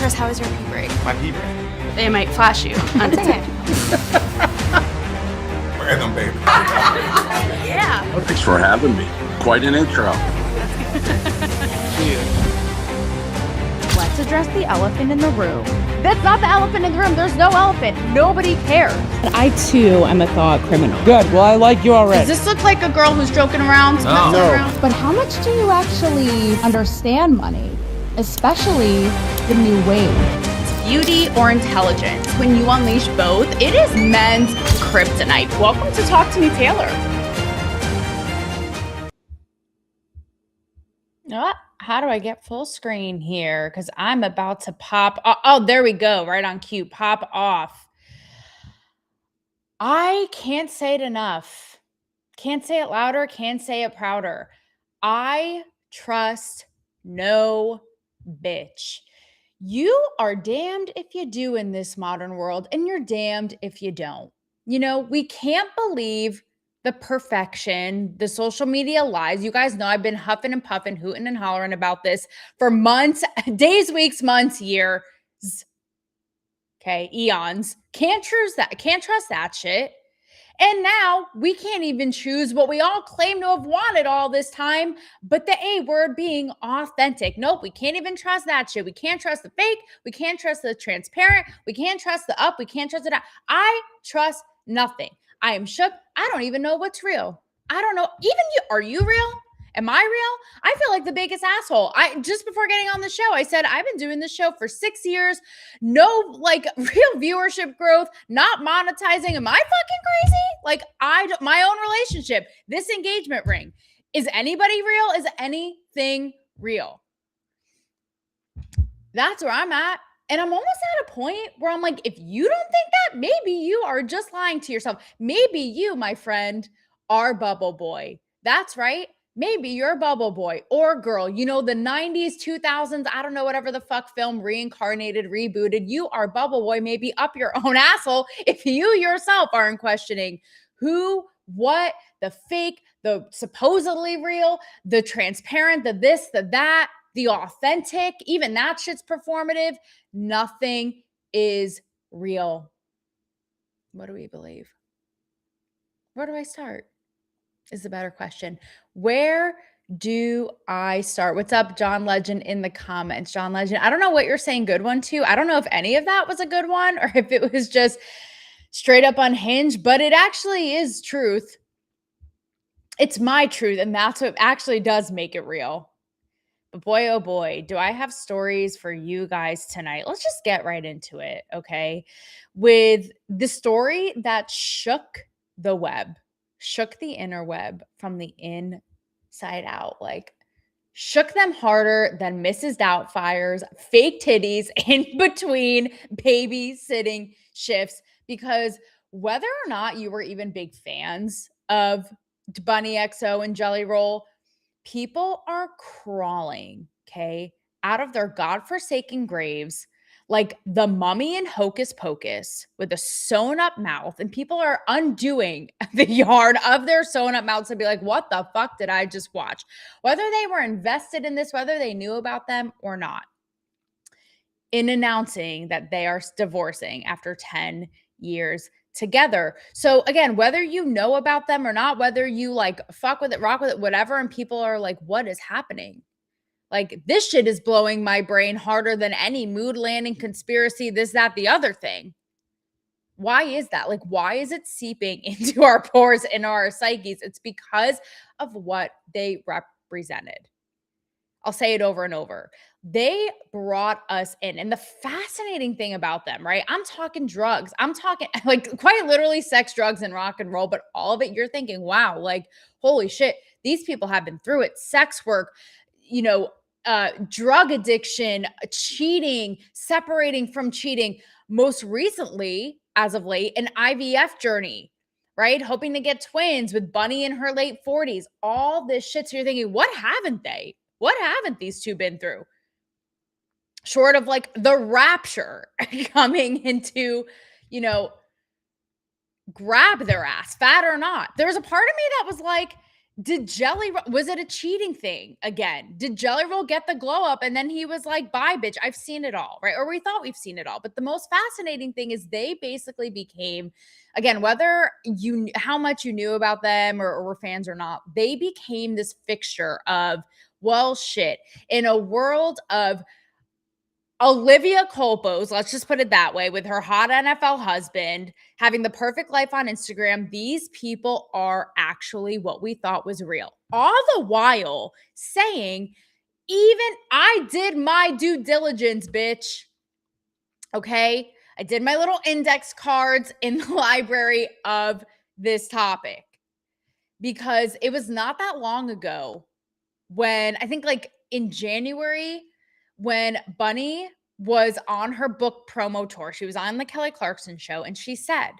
Chris, how was your pee break? My pee break. They might flash you undetected. Random, baby. Yeah. Well, thanks for having me. Quite an intro. Let's address the elephant in the room. That's not the elephant in the room. There's no elephant. Nobody cares. I too am a thought criminal. Good. Well, I like you already. Does this look like a girl who's joking around? No. But how much do you actually understand money? Especially the new wave. Beauty or intelligence? When you unleash both, it is men's kryptonite. Welcome to Talk to Me, Taylor. How do I get full screen here? Because I'm about to pop. Oh, there we go. Right on cue. Pop off. I can't say it enough. Can't say it louder. Can't say it prouder. I trust no bitch. You are damned if you do in this modern world, and you're damned if you don't. You know, we can't believe the perfection, the social media lies. You guys know I've been huffing and puffing, hooting and hollering about this for months, days, weeks, months, years. Okay, eons. Can't trust that shit. And now we can't even choose what we all claim to have wanted all this time, but the A word being authentic. Nope, we can't even trust that shit. We can't trust the fake. We can't trust the transparent. We can't trust the up. We can't trust the down. I trust nothing. I am shook. I don't even know what's real. I don't know. Even you, are you real? Am I real? I feel like the biggest asshole. Just before getting on the show, I said, I've been doing this show for 6 years. No, real viewership growth, not monetizing. Am I fucking crazy? My own relationship, this engagement ring. Is anybody real? Is anything real? That's where I'm at. And I'm almost at a point where I'm like, if you don't think that, maybe you are just lying to yourself. Maybe you, my friend, are bubble boy. That's right. Maybe you're a bubble boy or girl. You know, the 90s, 2000s, I don't know, whatever the fuck film, reincarnated, rebooted. You are bubble boy, maybe up your own asshole if you yourself aren't questioning who, what, the fake, the supposedly real, the transparent, the this, the that, the authentic. Even that shit's performative. Nothing is real. What do we believe? Where do I start? Is the better question. Where do I start? What's up, John Legend, in the comments? John Legend, I don't know what you're saying good one to. I don't know if any of that was a good one or if it was just straight up unhinged, but it actually is truth. It's my truth, and that's what actually does make it real. But boy, oh boy, do I have stories for you guys tonight. Let's just get right into it, okay? With the story that shook the web. Shook the interweb from the inside out, shook them harder than Mrs. Doubtfire's fake titties in between babysitting shifts. Because whether or not you were even big fans of Bunny XO and Jelly Roll, people are crawling, okay, out of their godforsaken graves like the mummy in Hocus Pocus with a sewn up mouth, and people are undoing the yarn of their sewn up mouths to be like, what the fuck did I just watch? Whether they were invested in this, whether they knew about them or not, in announcing that they are divorcing after 10 years together. So again, whether you know about them or not, whether you fuck with it, rock with it, whatever, and people are like, what is happening? This shit is blowing my brain harder than any mood landing conspiracy, this, that, the other thing. Why is that? Why is it seeping into our pores and our psyches? It's because of what they represented. I'll say it over and over. They brought us in. And the fascinating thing about them, right? I'm talking drugs. I'm talking quite literally sex, drugs, and rock and roll, but all of it, you're thinking, wow, holy shit, these people have been through it. Sex work, drug addiction, cheating, separating from cheating. Most recently, as of late, an IVF journey, right? Hoping to get twins with Bunny in her late 40s. All this shit. So you're thinking, what haven't they? What haven't these two been through? Short of the rapture coming into, grab their ass, fat or not. There was a part of me that was like, Was it a cheating thing again? Did Jelly Roll get the glow up and then he was like, bye, bitch, I've seen it all, right? Or we thought we've seen it all. But the most fascinating thing is they basically became, again, whether how much you knew about them or were fans or not, they became this fixture of, well, shit, in a world of Olivia Colpos, let's just put it that way, with her hot NFL husband, having the perfect life on Instagram, these people are actually what we thought was real. All the while saying, even I did my due diligence, bitch. Okay? I did my little index cards in the library of this topic because it was not that long ago when I think like in January, when Bunny was on her book promo tour, she was on the Kelly Clarkson show, and she said,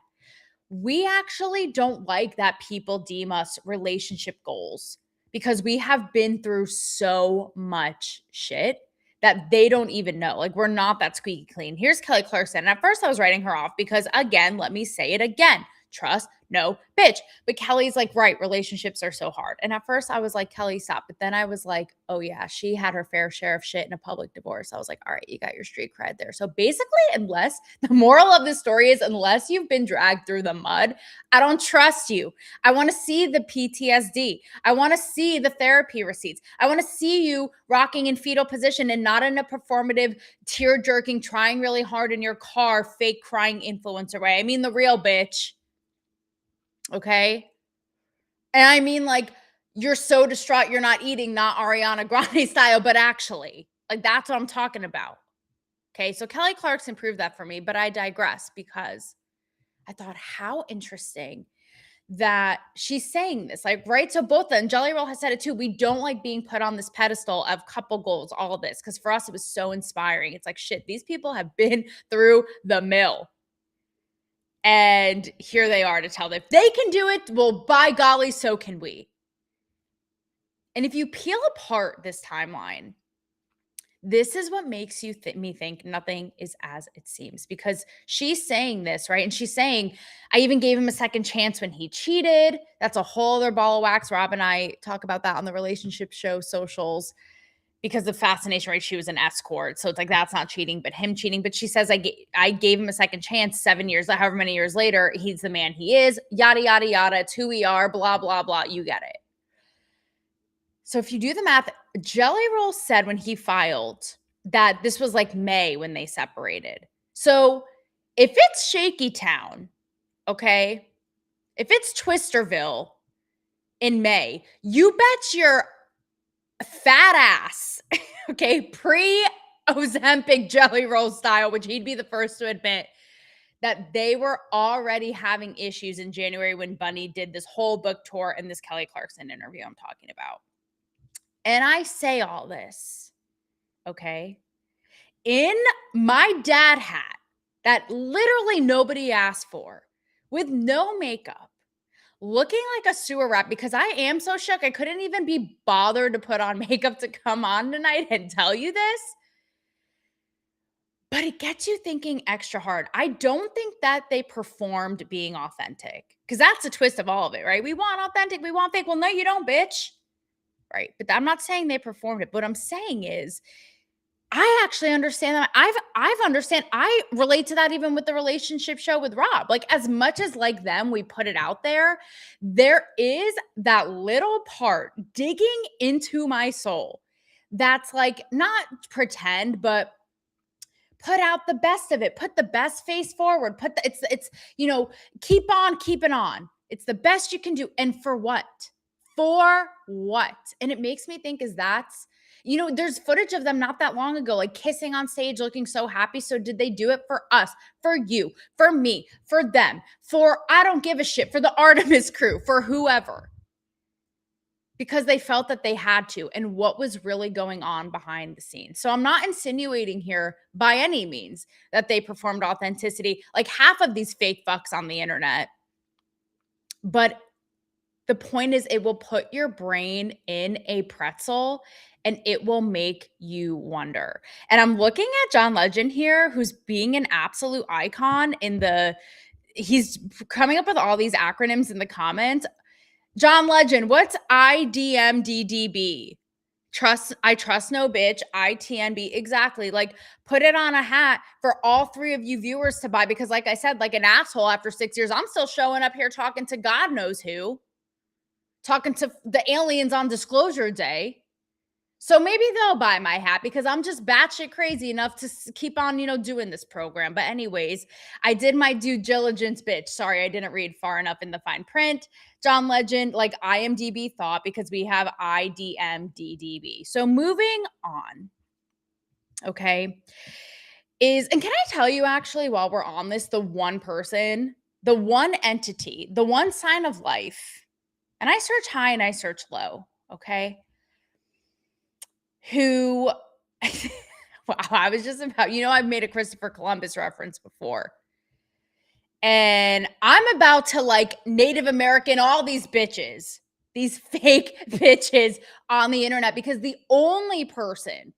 we actually don't like that people deem us relationship goals because we have been through so much shit that they don't even know. Like, we're not that squeaky clean. Here's Kelly Clarkson. And at first, I was writing her off because, again, let me say it again. Trust, no, bitch. But Kelly's like, right, relationships are so hard. And at first I was like, Kelly, stop. But then I was like, oh yeah, she had her fair share of shit in a public divorce. I was like, all right, you got your street cred there. So basically, unless the moral of the story is, unless you've been dragged through the mud, I don't trust you. I want to see the PTSD. I want to see the therapy receipts. I want to see you rocking in fetal position and not in a performative, tear jerking, trying really hard in your car, fake crying influencer way. I mean, the real bitch. Okay. And I mean, like, you're so distraught, you're not eating, not Ariana Grande style, but actually, like, that's what I'm talking about. Okay. So Kelly Clarkson proved that for me, but I digress because I thought, how interesting that she's saying this. Like, right. So both and Jelly Roll has said it too. We don't like being put on this pedestal of couple goals, all of this. Cause for us, it was so inspiring. It's like, shit, these people have been through the mill. And here they are to tell them if they can do it, well, by golly, so can we. And if you peel apart this timeline, this is what makes you me think nothing is as it seems, because she's saying this, right? And she's saying, I even gave him a second chance when he cheated. That's a whole other ball of wax. Rob and I talk about that on the relationship show socials. Because of fascination, right? She was an escort. So it's like, that's not cheating, but him cheating. But she says, I gave him a second chance 7 years, however many years later, he's the man he is, yada, yada, yada. It's who we are, blah, blah, blah. You get it. So if you do the math, Jelly Roll said when he filed that this was like May when they separated. So if it's Shaky Town, okay, if it's Twisterville in May, you bet your fat ass, okay, pre-Ozempic Jelly Roll style, which he'd be the first to admit, that they were already having issues in January when Bunny did this whole book tour and this Kelly Clarkson interview I'm talking about. And I say all this, okay, in my dad hat that literally nobody asked for, with no makeup, looking like a sewer rat, because I am so shook. I couldn't even be bothered to put on makeup to come on tonight and tell you this. But it gets you thinking extra hard. I don't think that they performed being authentic, because that's the twist of all of it, right? We want authentic, we want fake. Well, no, you don't, bitch. Right? But I'm not saying they performed it. What I'm saying is, I actually understand that. I relate to that even with the relationship show with Rob. Like, as much as like them, we put it out there, there is that little part digging into my soul that's like, not pretend, but put out the best of it. Put the best face forward. It's keep on keeping on. It's the best you can do. And for what? For what? And it makes me think there's footage of them not that long ago, like kissing on stage, looking so happy. So did they do it for us, for you, for me, for them, for I don't give a shit, for the Artemis crew, for whoever? Because they felt that they had to, and what was really going on behind the scenes. So I'm not insinuating here by any means that they performed authenticity like half of these fake fucks on the internet. But the point is, it will put your brain in a pretzel and it will make you wonder. And I'm looking at John Legend here, who's being an absolute icon he's coming up with all these acronyms in the comments. John Legend, what's IDMDDB? I trust no bitch. ITNB. Exactly. Like, put it on a hat for all three of you viewers to buy, because like I said, like an asshole after 6 years, I'm still showing up here talking to God knows who, talking to the aliens on Disclosure Day. So maybe they'll buy my hat because I'm just batshit crazy enough to keep on, doing this program. But anyways, I did my due diligence, bitch. Sorry, I didn't read far enough in the fine print. John Legend, like IMDb thought, because we have IDMDDB. So moving on, okay, and can I tell you actually while we're on this, the one person, the one entity, the one sign of life, and I search high and I search low, okay? Who wow, I was just about, I've made a Christopher Columbus reference before. And I'm about to like Native American all these bitches, these fake bitches on the internet, because the only person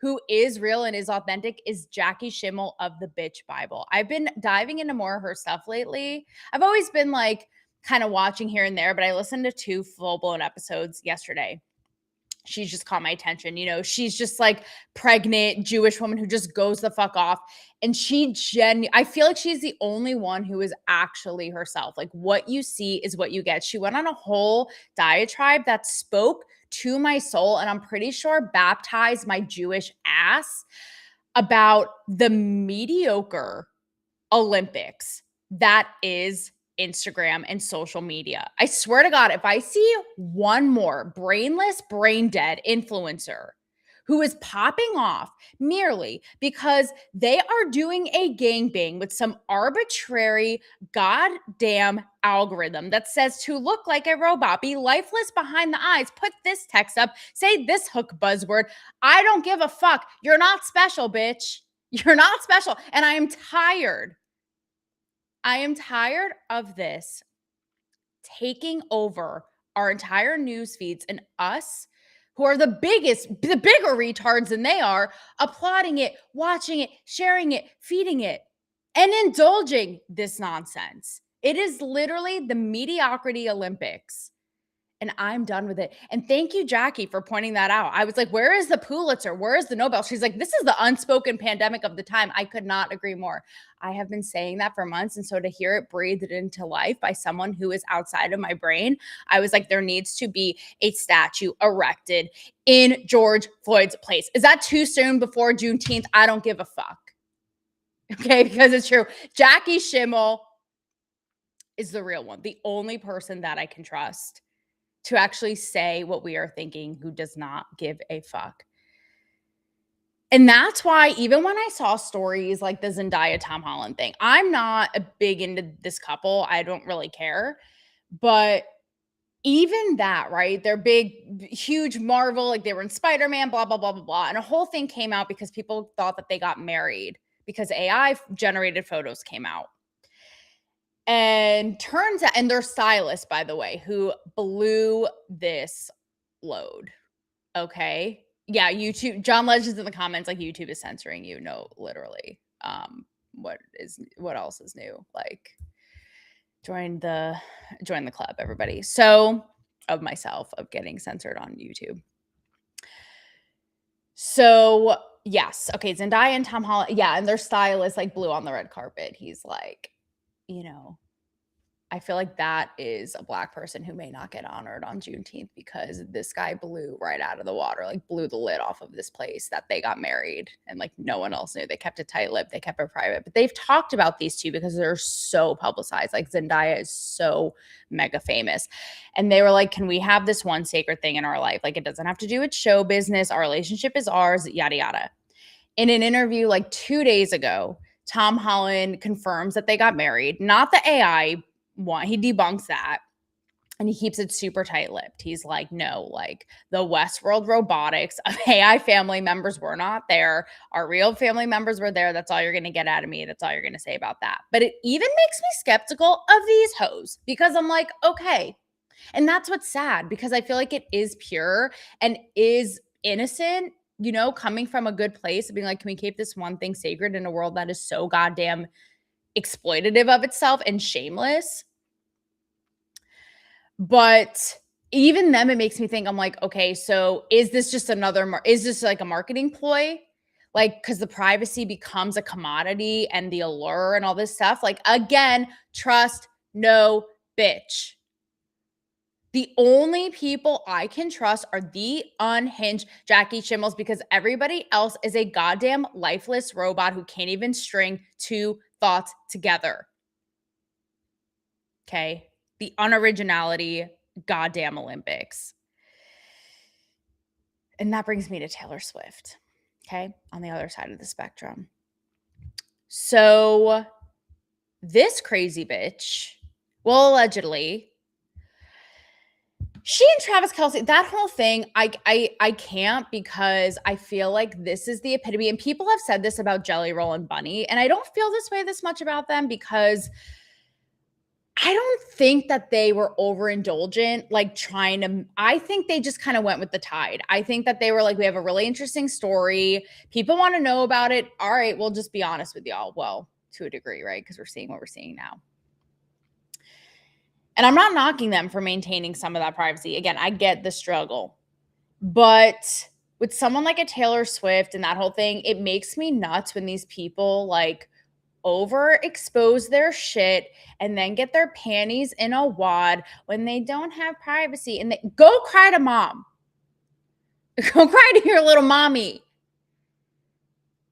who is real and is authentic is Jackie Schimmel of the Bitch Bible. I've been diving into more of her stuff lately. I've always been like kind of watching here and there, but I listened to 2 full-blown episodes yesterday. She's just caught my attention. She's just like pregnant Jewish woman who just goes the fuck off. And I feel like she's the only one who is actually herself. Like, what you see is what you get. She went on a whole diatribe that spoke to my soul, and I'm pretty sure baptized my Jewish ass, about the mediocre Olympics that is Instagram and social media. I swear to God, if I see one more brainless, brain dead influencer who is popping off merely because they are doing a gangbang with some arbitrary goddamn algorithm that says to look like a robot, be lifeless behind the eyes, put this text up, say this hook buzzword, I don't give a fuck. You're not special, bitch. You're not special. And I am tired of this taking over our entire news feeds, and us, who are the bigger retards than they are, applauding it, watching it, sharing it, feeding it, and indulging this nonsense. It is literally the mediocrity Olympics. And I'm done with it. And thank you, Jackie, for pointing that out. I was like, where is the Pulitzer? Where is the Nobel? She's like, this is the unspoken pandemic of the time. I could not agree more. I have been saying that for months. And so to hear it breathed into life by someone who is outside of my brain, I was like, there needs to be a statue erected in George Floyd's place. Is that too soon before Juneteenth? I don't give a fuck. Okay, because it's true. Jackie Schimmel is the real one, the only person that I can trust to actually say what we are thinking, who does not give a fuck. And that's why even when I saw stories like the Zendaya Tom Holland thing, I'm not a big into this couple. I don't really care. But even that, right? They're big, huge Marvel, like they were in Spider-Man, blah, blah, blah, blah, blah. And a whole thing came out because people thought that they got married because AI generated photos came out. And turns out, and their stylist, by the way, who blew this load. Okay. Yeah, YouTube, John Legend's in the comments, like YouTube is censoring you. No, literally. What else is new? Like, join the club, everybody. So, of myself, of getting censored on YouTube. So, yes. Okay, Zendaya and Tom Holland. Yeah, and their stylist like blew on the red carpet. He's like, I feel like that is a Black person who may not get honored on Juneteenth because this guy blew right out of the water, like blew the lid off of this place that they got married, and like no one else knew. They kept it tight-lipped, they kept it private, but they've talked about these two because they're so publicized. Like Zendaya is so mega famous, and they were like, can we have this one sacred thing in our life? Like, it doesn't have to do with show business. Our relationship is ours, yada, yada. In an interview like 2 days ago, Tom Holland confirms that they got married, not the AI one. He debunks that, and he keeps it super tight-lipped. He's like, no, like the Westworld robotics of AI family members were not there. Our real family members were there. That's all you're going to get out of me. That's all you're going to say about that. But it even makes me skeptical of these hoes, because I'm like, okay. And that's what's sad, because I feel like it is pure and is innocent, coming from a good place of being like, can we keep this one thing sacred in a world that is so goddamn exploitative of itself and shameless? But even then, it makes me think, I'm like, okay, so is this just is this like a marketing ploy? Like, because the privacy becomes a commodity and the allure and all this stuff. Like, again, trust no bitch. The only people I can trust are the unhinged Jackie Schimmels, because everybody else is a goddamn lifeless robot who can't even string two thoughts together. Okay? The unoriginality goddamn Olympics. And that brings me to Taylor Swift. Okay? On the other side of the spectrum. So this crazy bitch, well, allegedly, she and Travis Kelce, that whole thing, I can't, because I feel like this is the epitome. And people have said this about Jelly Roll and Bunny, and I don't feel this much about them, because I don't think that they were overindulgent, like I think they just kind of went with the tide. I think that they were like, we have a really interesting story. People want to know about it. All right, we'll just be honest with y'all. Well, to a degree, right? Because we're seeing what we're seeing now. And I'm not knocking them for maintaining some of that privacy. Again, I get the struggle. But with someone like a Taylor Swift and that whole thing, it makes me nuts when these people like overexpose their shit and then get their panties in a wad when they don't have privacy. And they go cry to mom. Go cry to your little mommy.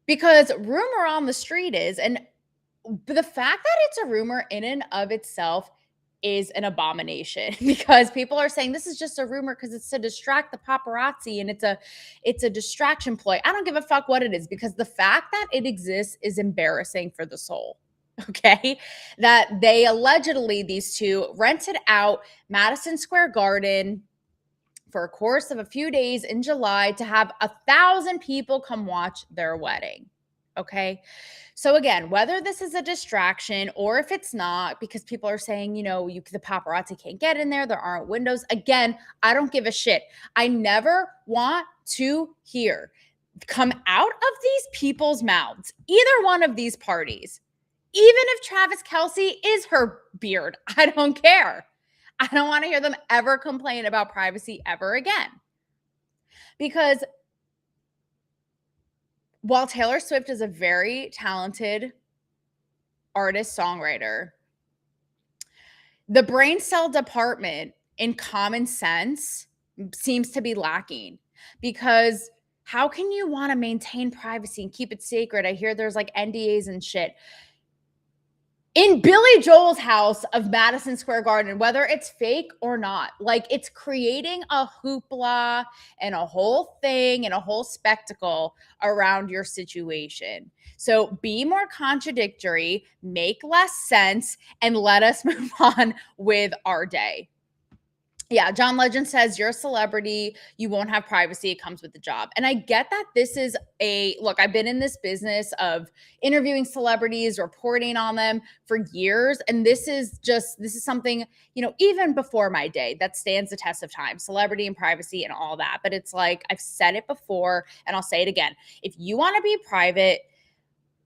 Because rumor on the street is, and the fact that it's a rumor in and of itself is an abomination, because people are saying this is just a rumor because it's to distract the paparazzi and it's a distraction ploy. I don't give a fuck what it is, because the fact that it exists is embarrassing for the soul. Okay? That they allegedly, these two, rented out Madison Square Garden for a course of a few days in July to have 1,000 people come watch their wedding. Okay? So again, whether this is a distraction or if it's not, because people are saying, the paparazzi can't get in there aren't windows. Again, I don't give a shit. I never want to hear come out of these people's mouths, either one of these parties, even if Travis Kelce is her beard, I don't care. I don't want to hear them ever complain about privacy ever again. Because while Taylor Swift is a very talented artist, songwriter, the brain cell department in common sense seems to be lacking, because how can you want to maintain privacy and keep it sacred? I hear there's like NDAs and shit. In Billy Joel's house of Madison Square Garden, whether it's fake or not, like, it's creating a hoopla and a whole thing and a whole spectacle around your situation. So be more contradictory, make less sense, and let us move on with our day. Yeah, John Legend says, you're a celebrity. You won't have privacy. It comes with the job. And I get that this is look, I've been in this business of interviewing celebrities, reporting on them for years. And this is something, even before my day, that stands the test of time, celebrity and privacy and all that. But it's like, I've said it before and I'll say it again. If you want to be private,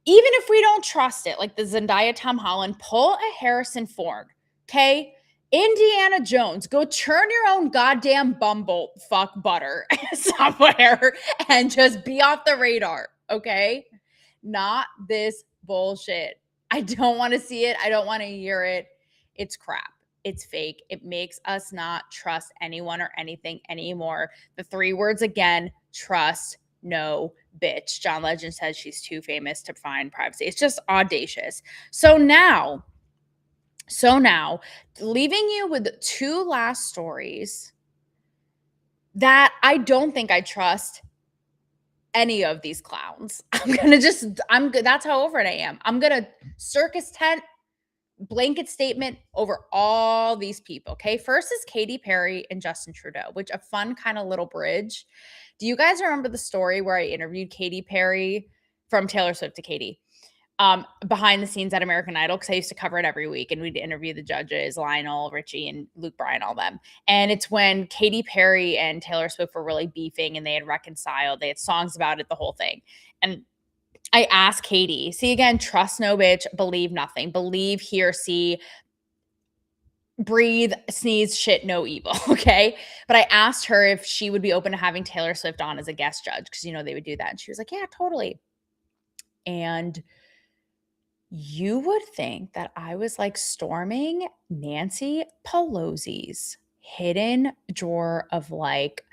even if we don't trust it, like the Zendaya Tom Holland, pull a Harrison Ford, okay? Indiana Jones, go churn your own goddamn bumble fuck butter somewhere and just be off the radar, okay? Not this bullshit. I don't want to see it. I don't want to hear it. It's crap. It's fake. It makes us not trust anyone or anything anymore. The 3 words again: trust no bitch. John Legend says she's too famous to find privacy. It's just audacious. So now, leaving you with 2 last stories that I don't think I trust any of these clowns. That's how over it I am. I'm going to circus tent, blanket statement over all these people. Okay. First is Katy Perry and Justin Trudeau, which a fun kind of little bridge. Do you guys remember the story where I interviewed Katy Perry, from Taylor Swift to Katy, behind the scenes at American Idol? Because I used to cover it every week, and we'd interview the judges, Lionel Richie and Luke Bryan, all them. And it's when Katy Perry and Taylor Swift were really beefing, and they had reconciled. They had songs about it, the whole thing. And I asked Katy, see, again, trust no bitch, believe nothing, believe, hear, see, breathe, sneeze, shit, no evil. Okay. But I asked her if she would be open to having Taylor Swift on as a guest judge because, they would do that. And she was like, yeah, totally. And you would think that I was like storming Nancy Pelosi's hidden drawer of like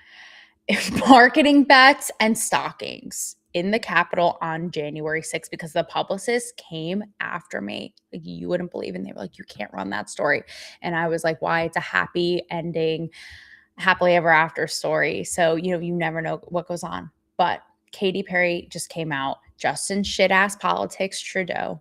marketing bets and stockings in the Capitol on January 6th because the publicists came after me. Like you wouldn't believe. And they were like, you can't run that story. And I was like, why? It's a happy ending, happily ever after story. So, you never know what goes on. But Katy Perry just came out. Justin shit ass politics Trudeau,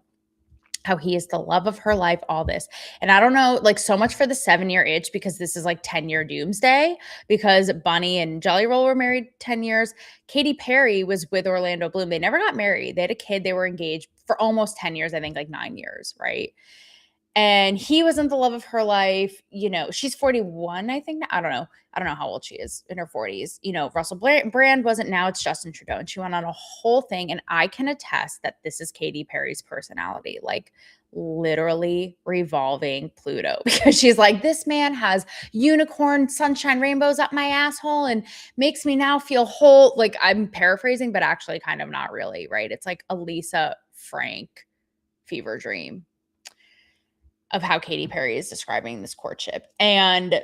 how he is the love of her life, all this. And I don't know, like so much for the 7-year itch because this is like 10-year doomsday because Bunny and Jelly Roll were married 10 years. Katy Perry was with Orlando Bloom. They never got married. They had a kid. They were engaged for almost 10 years, I think like 9 years, right? And he wasn't the love of her life. She's 41, I think. I don't know. I don't know how old she is in her 40s. Russell Brand wasn't. Now it's Justin Trudeau. And she went on a whole thing. And I can attest that this is Katy Perry's personality, like literally revolving Pluto, because she's like, this man has unicorn sunshine rainbows up my asshole and makes me now feel whole. Like I'm paraphrasing, but actually kind of not really, right? It's like a Lisa Frank fever dream of how Katy Perry is describing this courtship. And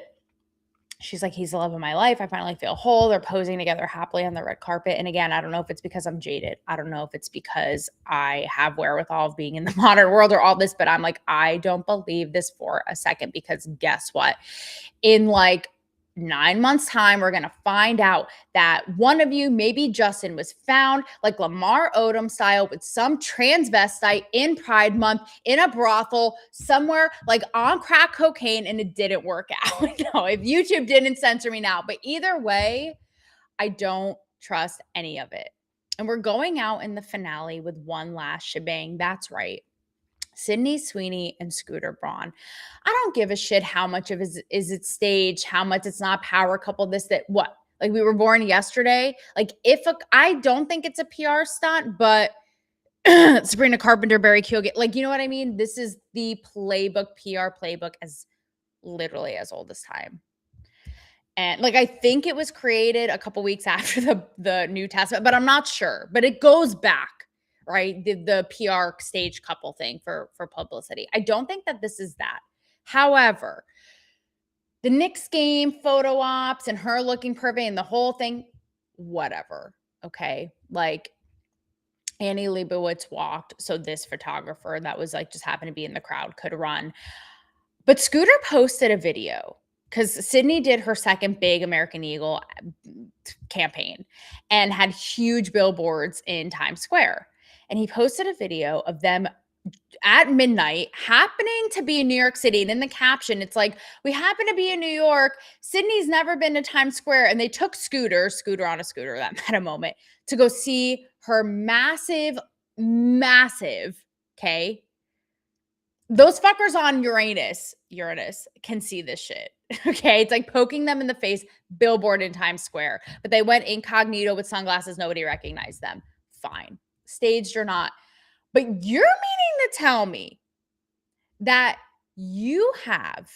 she's like, he's the love of my life. I finally feel whole. They're posing together happily on the red carpet. And again, I don't know if it's because I'm jaded. I don't know if it's because I have wherewithal of being in the modern world or all this, but I'm like, I don't believe this for a second because guess what? In like 9 months time, we're going to find out that one of you, maybe Justin, was found like Lamar Odom style with some transvestite in Pride Month in a brothel somewhere like on crack cocaine and it didn't work out. No, if YouTube didn't censor me now, but either way, I don't trust any of it. And we're going out in the finale with one last shebang. That's right. Sydney Sweeney and Scooter Braun. I don't give a shit how much of it is it staged, how much it's not power couple, this, that, what? Like we were born yesterday. Like I don't think it's a PR stunt, but Sabrina Carpenter, Barry Keoghan, like, you know what I mean? This is the playbook, PR playbook as literally as old as time. And like I think it was created a couple weeks after the New Testament, but I'm not sure. But it goes back, right? The PR stage couple thing for publicity. I don't think that this is that. However, the Knicks game, photo ops, and her looking perfect and the whole thing, whatever. Okay. Like Annie Leibovitz walked. So this photographer that was like just happened to be in the crowd could run. But Scooter posted a video because Sydney did her second big American Eagle campaign and had huge billboards in Times Square. And he posted a video of them at midnight happening to be in New York City. And in the caption, it's like, we happen to be in New York. Sydney's never been to Times Square. And they took Scooter on a scooter, that meta moment, to go see her massive, okay? Those fuckers on Uranus can see this shit. Okay. It's like poking them in the face, billboard in Times Square. But they went incognito with sunglasses. Nobody recognized them. Fine. Staged or not. But you're meaning to tell me that you have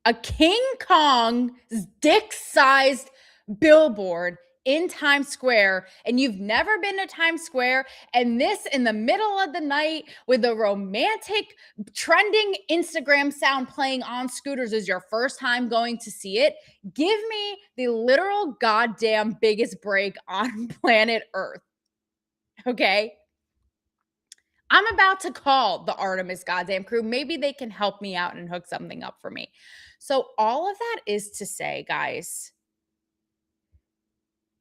a King Kong dick-sized billboard in Times Square and you've never been to Times Square, and this in the middle of the night with a romantic trending Instagram sound playing on scooters is your first time going to see it? Give me the literal goddamn biggest break on planet Earth. Okay? I'm about to call the Artemis goddamn crew. Maybe they can help me out and hook something up for me. So all of that is to say, guys,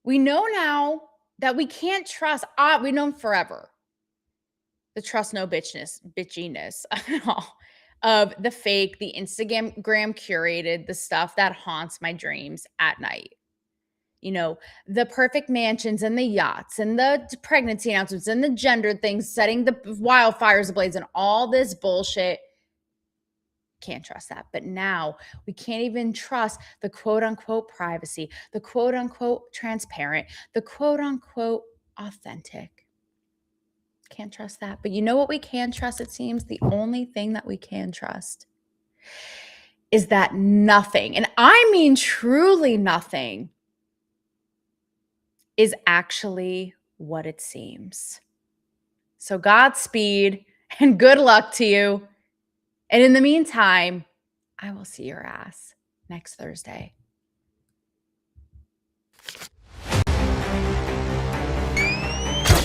we know now that we can't trust, we've known forever, the trust no bitchiness of the fake, the Instagram curated, the stuff that haunts my dreams at night. The perfect mansions and the yachts and the pregnancy announcements and the gender things, setting the wildfires ablaze and all this bullshit. Can't trust that. But now we can't even trust the quote unquote privacy, the quote unquote transparent, the quote unquote authentic. Can't trust that. But you know what we can trust, it seems? The only thing that we can trust is that nothing, and I mean truly nothing, is actually what it seems. So Godspeed and good luck to you. And in the meantime, I will see your ass next Thursday.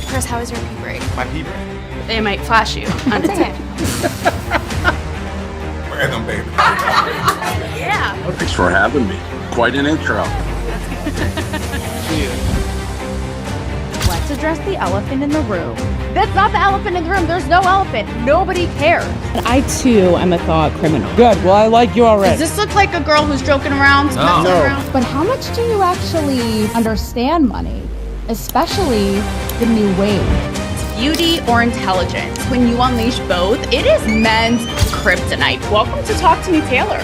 Chris, how was your pee break? My pee break. They might flash you on TikTok. Random baby. Yeah. Thanks for having me. Quite an intro. Let's address the elephant in the room. That's not the elephant in the room. There's no elephant. Nobody cares. And I too am a thought criminal. Good. Well, I like you already. Does this look like a girl who's joking around, messing No. around? But how much do you actually understand money, especially the new wave? Beauty or intelligence? When you unleash both, it is men's kryptonite. Welcome to Talk to Me, Taylor.